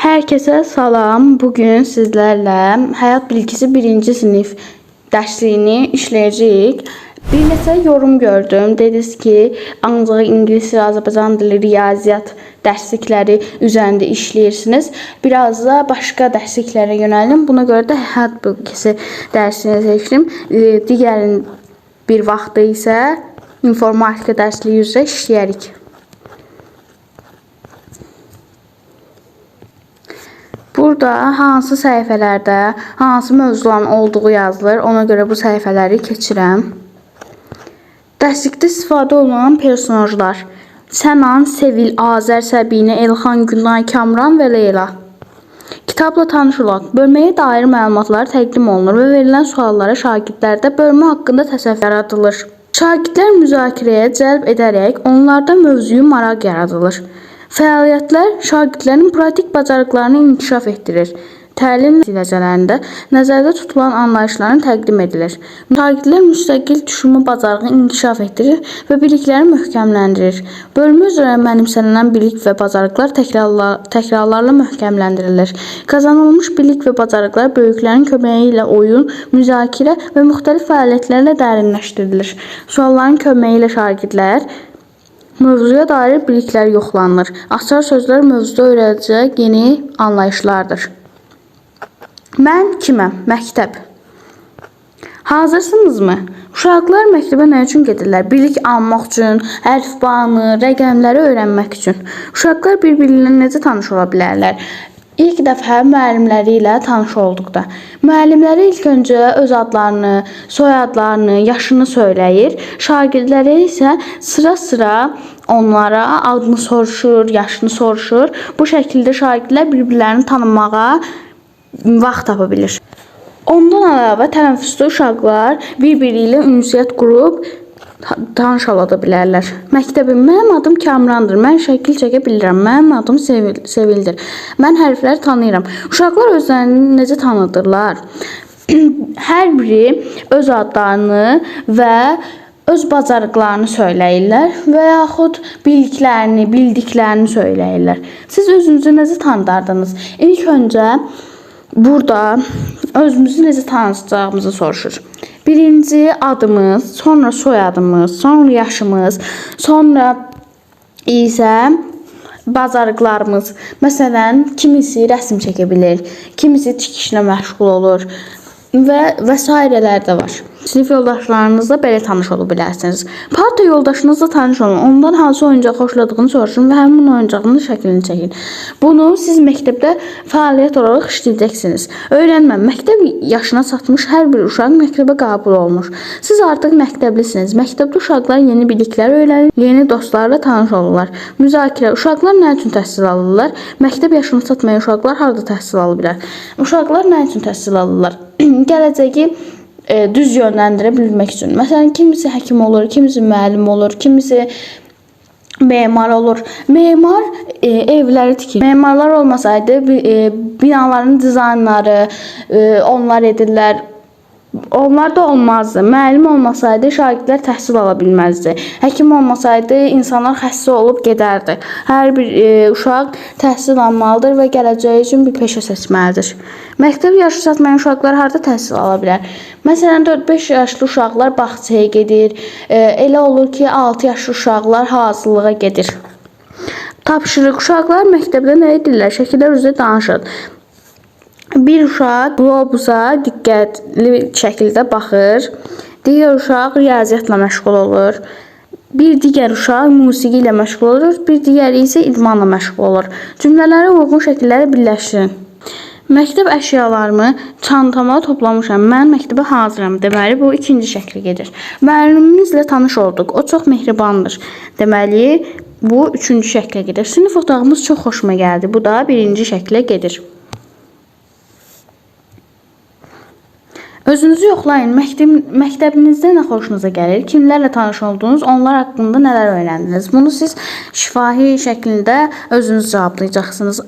Herkese salam. Bugün sizlerle hayat bilgisi 1. sınıf dersliyini işleyeceğiz. Bir neçə yorum gördüm. Dediniz ki, ancaq İngilis, Azərbaycan dili, riyaziyyat dərslikləri üzərində işləyirsiniz. Biraz da başqa dərsliklərə yönəlim. Buna görə də hayat bilgisi dərsini seçdim. Digərin bir vaxtı isə informatika dərsliyi üzrə işləyərik. Burada hansı səhifələrdə hansı mövzuların olduğu yazılır. Ona görə bu səhifələri keçirəm. Dərslikdə istifadə olunan personajlar: Sənan, Sevil, Azər, Səbinə, Elxan, Günay, Kamran və Leyla. Kitabla tanış olaq. Bölməyə dair məlumatlar təqdim olunur və verilən suallara şagirdlərdə bölmə haqqında təsəvvür yaradılır. Şagirdlər müzakirəyə cəlb edərək onlarda mövzuyu maraq yaradılır. Fəaliyyətlər şagirdlərin pratik bacarıqlarını inkişaf etdirir. Təlim nəticələrində nəzərdə tutulan anlayışların təqdim edilir. Şagirdlər müstəqil düşünmə bacarığını inkişaf etdirir və bilikləri möhkəmləndirir. Bölmə üzrə mənimsənilən bilik və bacarıqlar təkrarlarla möhkəmləndirilir. Qazanılmış bilik və bacarıqlar böyüklərin köməyi ilə oyun, müzakirə və müxtəlif fəaliyyətlərlə dərinləşdirilir. Sualların köməyi ilə şagirdlər mövzuya dair biliklər yoxlanılır. Açar sözlər mövzuda öyrədəcək yeni anlayışlardır. Mən kiməm? Məktəb. Hazırsınızmı? Uşaqlar məktəbə nə üçün gedirlər? Bilik almaq üçün, əlifbanı, rəqəmləri öyrənmək üçün. Uşaqlar bir-birlə necə tanış ola bilərlər? İlk dəfə müəllimləri ilə tanış olduqda. Müəllimləri ilk öncə öz adlarını, soyadlarını, yaşını söyləyir. Şagirdləri isə sıra-sıra onlara adını soruşur, yaşını soruşur. Bu şəkildə şagirdlər bir-birlərini tanımağa vaxt tapa bilir. Ondan əlavə tənəffüsdə uşaqlar bir-biri ilə ünsiyyət qurub tanış ola bilərlər. Məktəbim, mənim adım Kamrandır. Mən şəkil çəkə bilirəm. Mənim adım Sevildir. Mən hərfləri tanıyıram. Uşaqlar özlərini necə tanıdırlar? Hər biri öz adlarını və öz bacarıqlarını söyləyirlər və yaxud biliklərini, bildiklərini söyləyirlər. Siz özünüzü necə tanıdardınız? İlk öncə burada özümüzü necə tanıdacağımızı soruşur. Birinci adımız, sonra soyadımız, sonra yaşımız, sonra isə bacarıqlarımız. Məsələn, kimisi rəsm çəkə bilir, kimisi tikişlə məşğul olur və sairələr də var. Sinif yoldaşlarınızla belə tanış ola bilərsiniz. Parta yoldaşınızla tanış olun. Ondan hansı oyuncaq xoşladığını soruşun və həmin oyuncağın şəklini çəkin. Bunu siz məktəbdə fəaliyyət olaraq işləyəcəksiniz. Öyrənmə, məktəb yaşına çatmış hər bir uşaq məktəbə qəbul olunur. Siz artıq məktəblisiniz. Məktəbdə uşaqlar yeni biliklər öyrənir, yeni dostlarla tanış olurlar. Müzakirə. Uşaqlar nə üçün təhsil alırlar? Məktəb yaşına çatmayan uşaqlar harda təhsil ala bilər? Uşaqlar nə üçün təhsil alırlar? Gələcəyi düz yönləndirə bilmək üçün. Məsələn, kimisi həkim olur, kimisi müəllim olur, kimisi memar olur. Memar evləri tikir. Memarlar olmasaydı binaların dizaynları onlar edirlər. Onlar da olmazdı. Müəllim olmasaydı şagirdlər təhsil ala bilməzdi. Həkim olmasaydı insanlar xəstə olub gedərdi. Hər bir uşaq təhsil almalıdır və gələcəyi üçün bir peşə seçməlidir. Məktəb yaşı çatmayan uşaqlar harda təhsil ala bilər? Məsələn, 4-5 yaşlı uşaqlar bağçaya gedir. Elə olur ki, 6 yaşlı uşaqlar hazırlığa gedir. Tapşırıq. Uşaqlar məktəbdə nə edirlər? Şəkillər üzrə danışın. Bir uşaq globusa diqqətli şəkildə baxır. Digər uşaq riyaziyyatla məşğul olur. Bir digər uşaq musiqi ilə məşğul olur. Bir digəri isə idmanla məşğul olur. Cümlələri uyğun şəkilləri birləşdirin. Məktəb əşyalarımı çantama toplamışam. Mən məktəbə hazıram. Deməli, bu ikinci şəklə gedir. Müəllimimizlə tanış olduq. O çox mehribandır. Deməli, bu üçüncü şəklə gedir. Sinif otağımız çox xoşuma gəldi. Bu da birinci şəklə gedir. Özünüzü yoxlayın. Məktəbinizdə nə xoşunuza gəlir? Kimlərlə tanış oldunuz? Onlar haqqında nələr öyrəndiniz? Bunu siz şifahi şəklində özünüz cavablayacaqsınız.